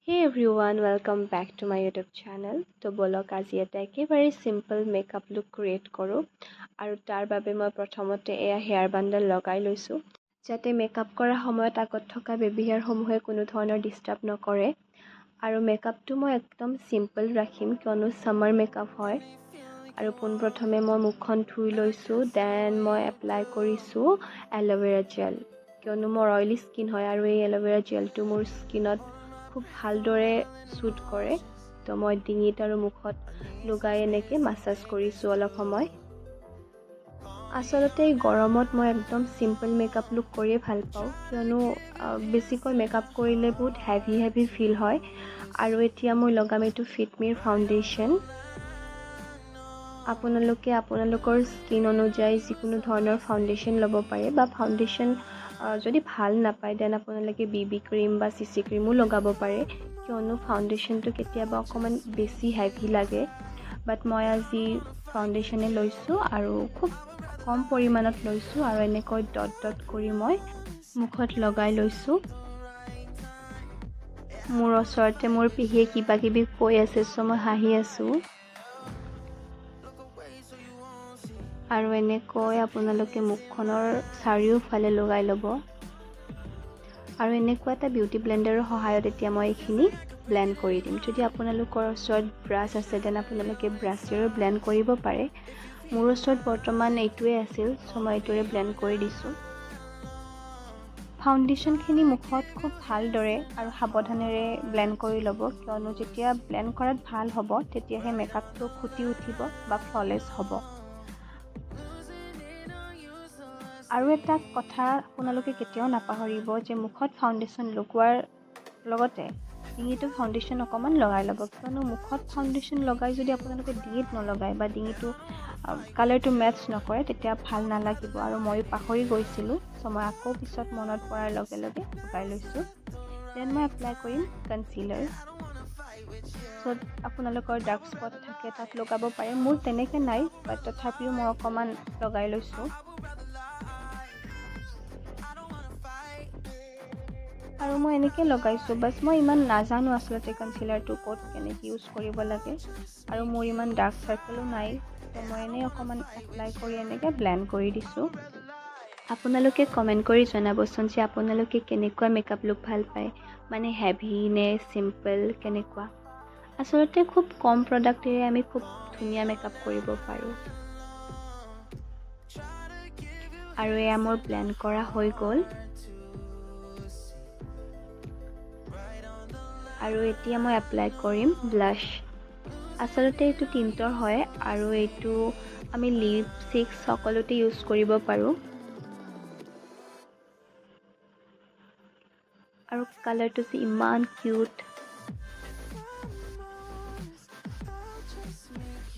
Hey everyone, welcome back to my YouTube channel. তো বলক আজি এটা একেবাৰে সিম্পল মেকআপ লুক ক্ৰিয়েট কৰোঁ আৰু তাৰ বাবে মই প্ৰথমতে এয়া হেয়াৰ বান্ডল লগাই লৈছোঁ যাতে মেকআপ কৰাৰ সময়ত আগত থকা বেবী হেয়াৰসমূহে কোনো ধৰণৰ ডিষ্টাৰ্ব নকৰে আৰু মেকআপটো মই একদম সিম্পল ৰাখিম কিয়নো সামাৰ মেকআপ হয় আৰু পোনপ্ৰথমে মই মুখখন ধুই লৈছোঁ দেন মই এপ্লাই কৰিছোঁ এল'ভেৰা জেল কিয়নো মোৰ অইলি স্কিন হয় আৰু এই এল'ভেৰা জেলটো মোৰ স্কিনত খুব ভালদৰে শ্বুট কৰে তো মই ডিঙিত আৰু মুখত লগাই এনেকৈ মাছাজ কৰিছোঁ অলপ সময় আচলতে গৰমত মই একদম সিম্পল মেকআপ লুক কৰিয়ে ভাল পাওঁ কিয়নো বেছিকৈ মেকআপ কৰিলে বহুত হেভি ফিল হয় আৰু এতিয়া মই লগাম এইটো ফিটমিৰ ফাউণ্ডেশ্যন আপোনালোকে আপোনালোকৰ স্কিন অনুযায়ী যিকোনো ধৰণৰ ফাউণ্ডেশ্যন ল'ব পাৰে বা ফাউণ্ডেশ্যন যদি ভাল নাপায় দেন আপোনালোকে BB ক্ৰীম বা CC ক্ৰীমো লগাব পাৰে কিয়নো ফাউণ্ডেশ্যনটো কেতিয়াবা অকণমান বেছি হেভি লাগে বাট মই আজি ফাউণ্ডেশ্যনে লৈছোঁ আৰু খুব কম পৰিমাণত লৈছোঁ আৰু এনেকৈ ডট ডট কৰি মই মুখত লগাই লৈছোঁ মোৰ ওচৰতে মোৰ পেহীয়ে কিবা কিবি কৈ আছে চ' মই হাঁহি আছোঁ আৰু এনেকৈ আপোনালোকে মুখখনৰ চাৰিওফালে লগাই ল'ব আৰু এনেকুৱা এটা বিউটি ব্লেণ্ডাৰৰ সহায়ত এতিয়া মই এইখিনি ব্লেণ্ড কৰি দিম যদি আপোনালোকৰ ওচৰত ব্ৰাছ আছে দেন আপোনালোকে ব্ৰাছেৰেও ব্লেণ্ড কৰিব পাৰে মোৰ ওচৰত বৰ্তমান এইটোৱে আছিল চ' মই এইটোৰে ব্লেণ্ড কৰি দিছোঁ ফাউণ্ডেশ্যনখিনি মুখত খুব ভালদৰে আৰু সাৱধানেৰে ব্লেণ্ড কৰি ল'ব কিয়নো যেতিয়া ব্লেণ্ড কৰাত ভাল হ'ব তেতিয়াহে মেকআপটো ফুটি উঠিব বা ফ্ললেছ হ'ব আৰু এটা কথা আপোনালোকে কেতিয়াও নাপাহৰিব যে মুখত ফাউণ্ডেশ্যন লগোৱাৰ লগতে ডিঙিটো ফাউণ্ডেশ্যন অকণমান লগাই ল'ব কিয়নো মুখত ফাউণ্ডেশ্যন লগাই যদি আপোনালোকে ডিঙিত নলগায় বা ডিঙিটো কালাৰটো মেটচ নকৰে তেতিয়া ভাল নালাগিব আৰু মই পাহৰি গৈছিলোঁ চ' মই আকৌ পিছত মনত পৰাৰ লগে লগে লগাই লৈছোঁ দেন মই এপ্লাই কৰিম কনচিলাৰ চ' আপোনালোকৰ ডাৰ্ক স্পট থাকে তাত লগাব পাৰে মোৰ তেনেকৈ নাই বাট তথাপিও মই অকণমান লগাই লৈছোঁ আৰু মই এনেকৈ লগাইছোঁ বাছ মই ইমান নাজানো আচলতে কনচিলাৰটো ক'ত কেনেকৈ ইউজ কৰিব লাগে আৰু মোৰ ইমান ডাৰ্ক চাৰ্কলো নাই তো মই এনেই অকণমান এপ্লাই কৰি এনেকৈ ব্লেণ্ড কৰি দিছোঁ আপোনালোকে কমেণ্ট কৰি জনাবচোন যে আপোনালোকে কেনেকুৱা মেকআপ লুক ভাল পায় মানে হেভি নে চিম্পল কেনেকুৱা আচলতে খুব কম প্ৰডাক্টেৰে আমি খুব ধুনীয়া মেকআপ কৰিব পাৰোঁ আৰু এয়া মোৰ ব্লেণ্ড কৰা হৈ গ'ল আৰু এতিয়া মই এপ্লাই কৰিম ব্লাছ আচলতে এইটো টিণ্টৰ হয় আৰু এইটো আমি লিপষ্টিক সকলোতে ইউজ কৰিব পাৰোঁ আৰু কালাৰটো যে ইমান কিউট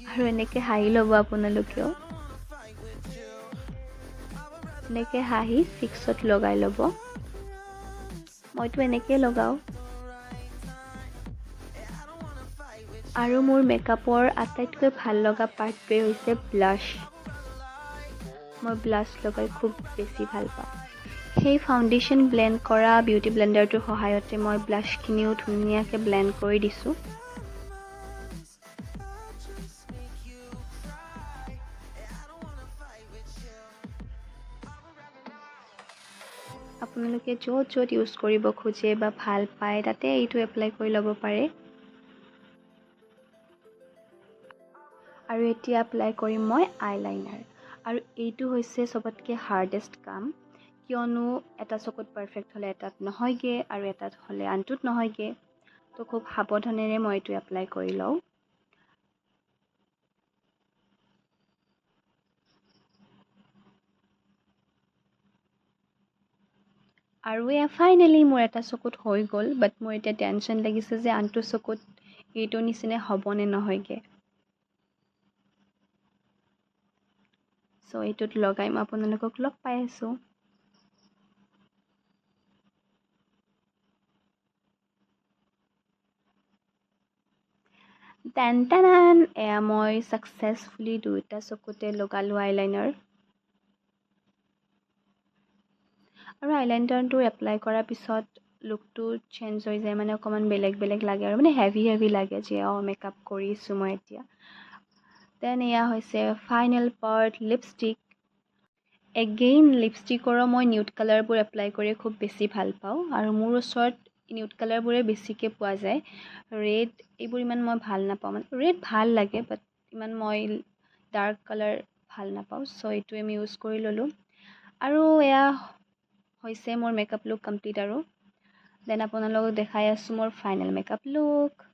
আৰু এনেকৈ হাঁহি ল'ব আপোনালোকেও এনেকৈ হাঁহি চিক্সত লগাই ল'ব মইতো এনেকৈ লগাওঁ আৰু মোৰ মেকআপৰ আটাইতকৈ ভাল লগা পাৰ্টটোৱে হৈছে ব্লাছ মই ব্লাছ লগাই খুব বেছি ভাল পাওঁ সেই ফাউণ্ডেশ্যন ব্লেণ্ড কৰা বিউটি ব্লেণ্ডাৰটোৰ সহায়তে মই ব্লাছখিনিও ধুনীয়াকৈ ব্লেণ্ড কৰি দিছোঁ আপোনালোকে য'ত ইউজ কৰিব খোজে বা ভাল পায় তাতে এইটো এপ্লাই কৰি ল'ব পাৰে আৰু এতিয়া এপ্লাই কৰিম মই আইলাইনাৰ আৰু এইটো হৈছে চবতকৈ হাৰ্ডেষ্ট কাম কিয়নো এটা চকুত পাৰফেক্ট হ'লে এটাত নহয়গৈ আৰু এটাত হ'লে আনটোত নহয়গৈ তো খুব সাৱধানেৰে মই এইটো এপ্লাই কৰি লওঁ আৰু এয়া ফাইনেলি মোৰ এটা চকুত হৈ গ'ল বাট মোৰ এতিয়া টেনশ্যন লাগিছে যে আনটো চকুত এইটো নিচিনা হ'বনে নহয়গৈ চ' এইটোত লগাই মই আপোনালোকক লগ পাই আছোঁ টেন এয়া মই ছাকচেছফুলি দুয়োটা চকুতে লগালোঁ আইলাইনাৰ আৰু আইলাইনাৰটো এপ্লাই কৰাৰ পিছত লুকটো চেঞ্জ হৈ যায় মানে অকণমান বেলেগ বেলেগ লাগে আৰু মানে হেভি লাগে যে মেকআপ কৰিছোঁ মই এতিয়া। দেন এয়া হৈছে ফাইনেল পাৰ্ট লিপষ্টিক। এগেইন লিপষ্টিকৰো মই নিউড কালাৰবোৰ এপ্লাই কৰি খুব বেছি ভাল পাওঁ আৰু মোৰ ওচৰত নিউড কালাৰবোৰে বেছিকৈ পোৱা যায়। ৰেড এইবোৰ ইমান মই ভাল নাপাওঁ, মানে ৰেড ভাল লাগে বাট ইমান মই ডাৰ্ক কালাৰ ভাল নাপাওঁ, চ' এইটোৱে আমি ইউজ কৰি ল'লোঁ। আৰু এয়া হৈছে মোৰ মেকআপ লুক কমপ্লিট আৰু দেন আপোনালোকক দেখাই আছোঁ মোৰ ফাইনেল মেকআপ লুক।